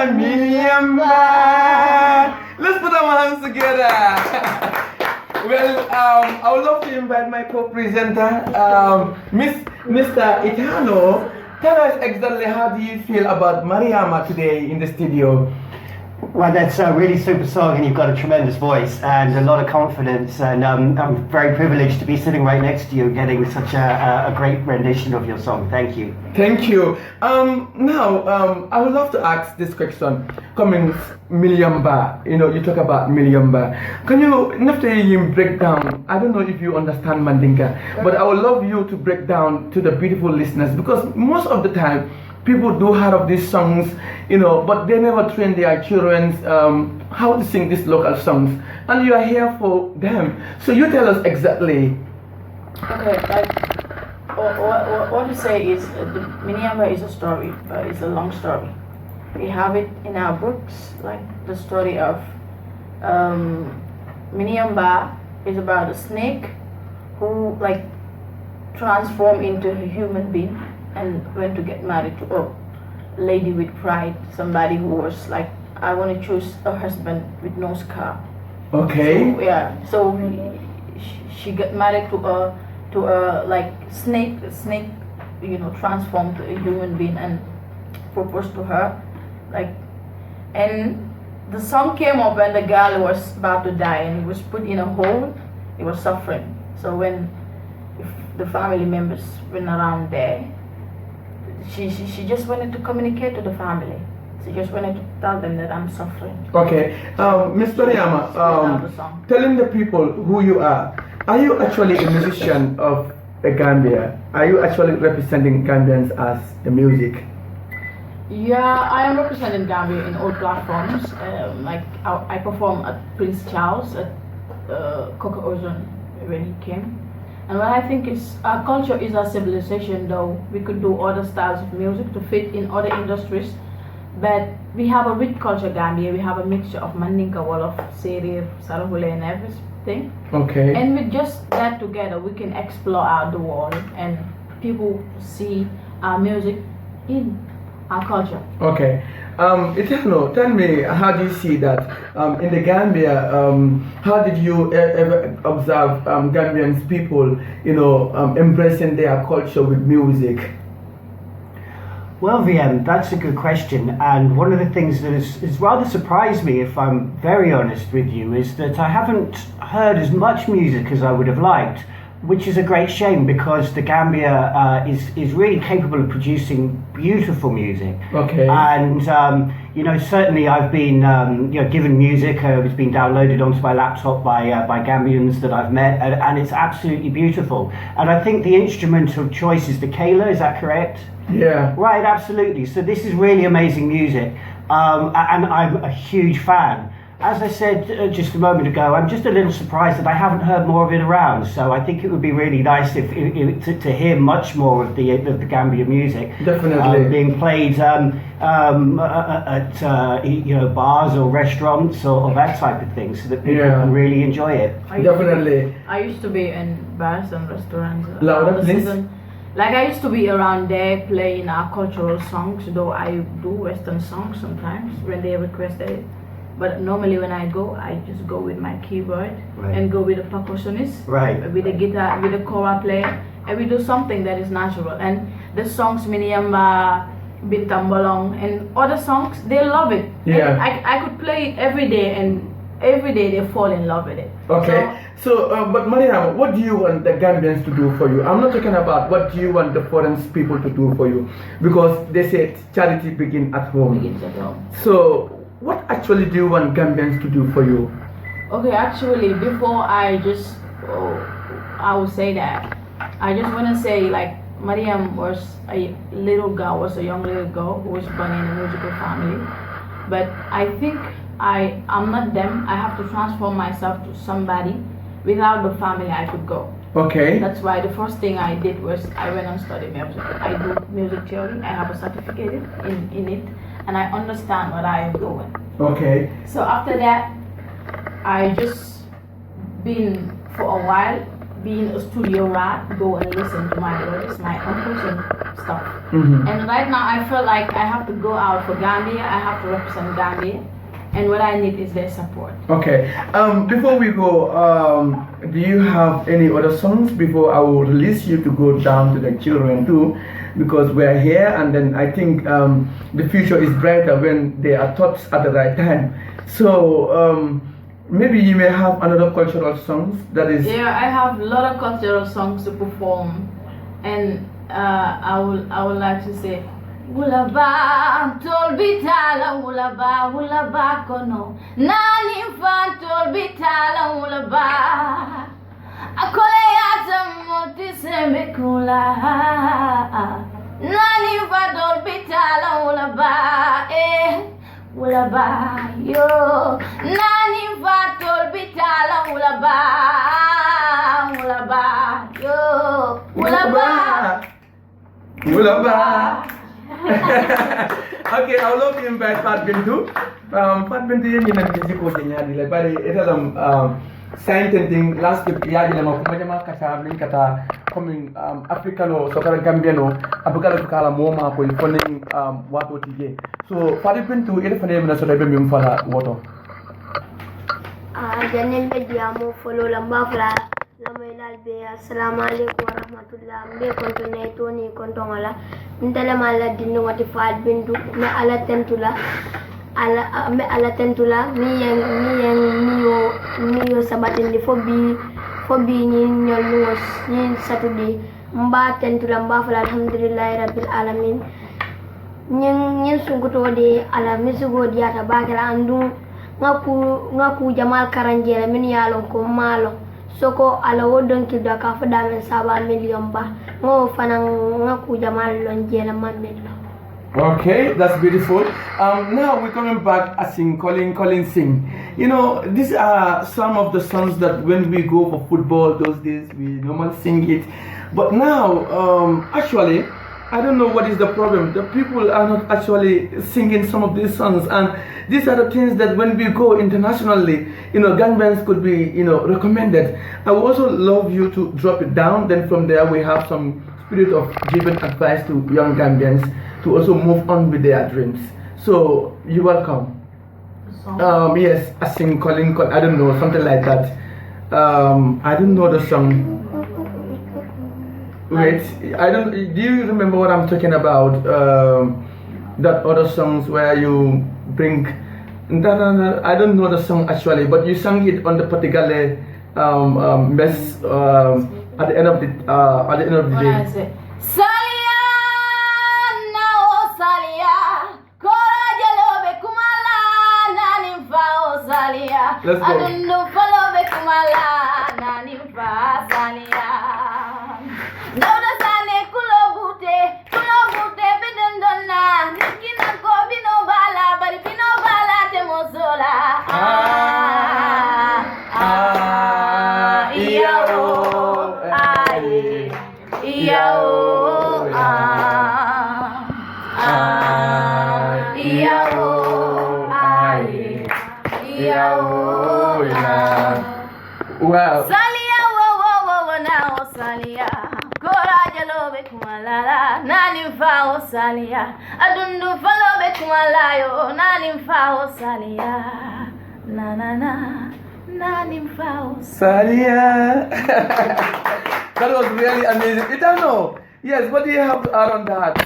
Mariama. Let's put our hands together. Well, I would love to invite my co-presenter, Mr. Itano. Tell us exactly how do you feel about Mariama today in the studio? Well, that's a really super song, and you've got a tremendous voice and a lot of confidence, and I'm very privileged to be sitting right next to you getting such a great rendition of your song. Thank you. Thank you. Now, I would love to ask this question. Coming Mariama, you talk about Mariama. Can you, after you break down, I don't know if you understand Mandinka, but I would love you to break down to the beautiful listeners, because most of the time, people do hear of these songs, but they never train their children how to sing these local songs, and you are here for them. So you tell us exactly. Okay, what to say is the Mariama is a story, but it's a long story. We have it in our books, like the story of Mariama is about a snake who transformed into a human being and went to get married to a lady with pride, somebody who was like, I want to choose a husband with no scar. Okay. So she got married to a snake. The snake, transformed to a human being and proposed to her, and the song came up when the girl was about to die and he was put in a hole. He was suffering. So when the family members went around there, she just wanted to communicate to the family. She just wanted to tell them that I'm suffering. Okay, Ms. Mariama, telling the people who you are you actually a musician of Gambia? Are you actually representing Gambians as the music? Yeah, I am representing Gambia in all platforms. I perform at Prince Charles, at Coco Ozone when he came. And what I think is our culture is our civilization, though we could do other styles of music to fit in other industries. But we have a rich culture, Gambia. We have a mixture of Mandinka, Wolof, Serer, Sarahule, and everything. Okay. And with just that together, we can explore out the world and people see our music in our culture. Okay. Eternal, tell me, how do you see that in the Gambia? How did you ever observe Gambians people, embracing their culture with music? Well, VM, that's a good question. And one of the things that has rather surprised me, if I'm very honest with you, is that I haven't heard as much music as I would have liked, which is a great shame, because the Gambia is really capable of producing beautiful music. Okay. And certainly I've been given music. It's been downloaded onto my laptop by Gambians that I've met, and it's absolutely beautiful. And I think the instrument of choice is the GALLE. Is that correct? Yeah. Right. Absolutely. So this is really amazing music, and I'm a huge fan. As I said just a moment ago, I'm just a little surprised that I haven't heard more of it around. So I think it would be really nice to hear much more of the Gambia music. Definitely being played at bars or restaurants or that type of thing, so that people can really enjoy it. Definitely. I used to be in bars and restaurants. Louder, please. I used to be around there playing our cultural songs, though I do Western songs sometimes when they request it. But normally when I go, I just go with my keyboard and go with a percussionist, with a guitar, with a kora player, and we do something that is natural. And the songs Mariama, Bintambolong, and other songs, they love it. Yeah. And I could play it every day, and every day they fall in love with it. Okay. So but Mariama, what do you want the Gambians to do for you? I'm not talking about what do you want the foreign people to do for you, because they say charity begins at home. Begins at home. So what actually do you want Gambians to do for you? Okay, actually, before I would say that, I just want to say, Mariam was a young little girl who was born in a musical family. But I think I'm not them. I have to transform myself to somebody. Without the family, I could go. Okay. That's why the first thing I did was I went and studied music. I do music theory. I have a certificate in it. And I understand what I am doing. Okay. So after that, I just been for a while being a studio rat, go and listen to my brothers, my uncles, and stuff. Mhm. And right now I feel like I have to go out for Gambia. I have to represent Gambia, and what I need is their support. Okay. Before we go, do you have any other songs before I will release you to go down to the children too? Because we're here, and then I think the future is brighter when they are taught at the right time. So maybe you may have another cultural songs that is. Yeah, I have a lot of cultural songs to perform, and I would like to say. Wulaba tolbitala wulaba kono nani fan tolbitala wulaba akole yata moti sembe kula nani fan tolbitala wulaba yo nani fan tolbitala wulaba yo Wulaba. Okay, I would love to invite Fat Bintu. Fat Bintu yéen ñi nag ci ko ñaari la bari etalam scientific last week yaji la ma ko jama kata min kata coming africano so kala gambiano abukala kala moma ko fonin wato tije so Fat Bintu ida fane na so be mi fala woto janen be diamo folo lamba fala lamay lalbe assalamu alaikum wa rahmatullah mbe konto ne toni konto ngala ndala mala dinno wati Fat Bintu me ala tentula miyo sabatindi fobi ni nyol ni satudi mba tentula mba fala alhamdulillahi rabbil alamin nyin sunguto de ala misugo diata bakala andu ngaku jamal karanjela min yalon ko malo soko ala wodon kidda ka fada men saba million ba mo fanan ngaku jamal lon jela man million. Okay, that's beautiful. Now we're coming back as in calling sing. You know, these are some of the songs that when we go for football those days we normally sing it. But now, actually, I don't know what is the problem. The people are not actually singing some of these songs, and these are the things that when we go internationally, you know, Gambians could be, you know, recommended. I would also love you to drop it down. Then from there we have some spirit of giving advice to young Gambians to also move on with their dreams. So you're welcome. Yes, I sing calling, I don't know, something like that. I don't know the song. Wait, I don't. Do you remember what I'm talking about? That other songs where you bring. I don't know the song actually, but you sang it on the particular mess at the end of the day. Salia na salia kora jalobe kumala nani fa salia Let's go. adundu falobe kumala nani fa salia Dauda sane kulobute bidondona nikina ko bino bala bari bino bala te mozola Iyao aye Iyao Iyao aye Iyao Wow. Salia wo na salia Kora jalobe kumalala nani mfao salia adundu falobe kumalayo nani mfao salia na nani mfao Salia. That was really amazing. You don't know. Yes, what do you have to add on that?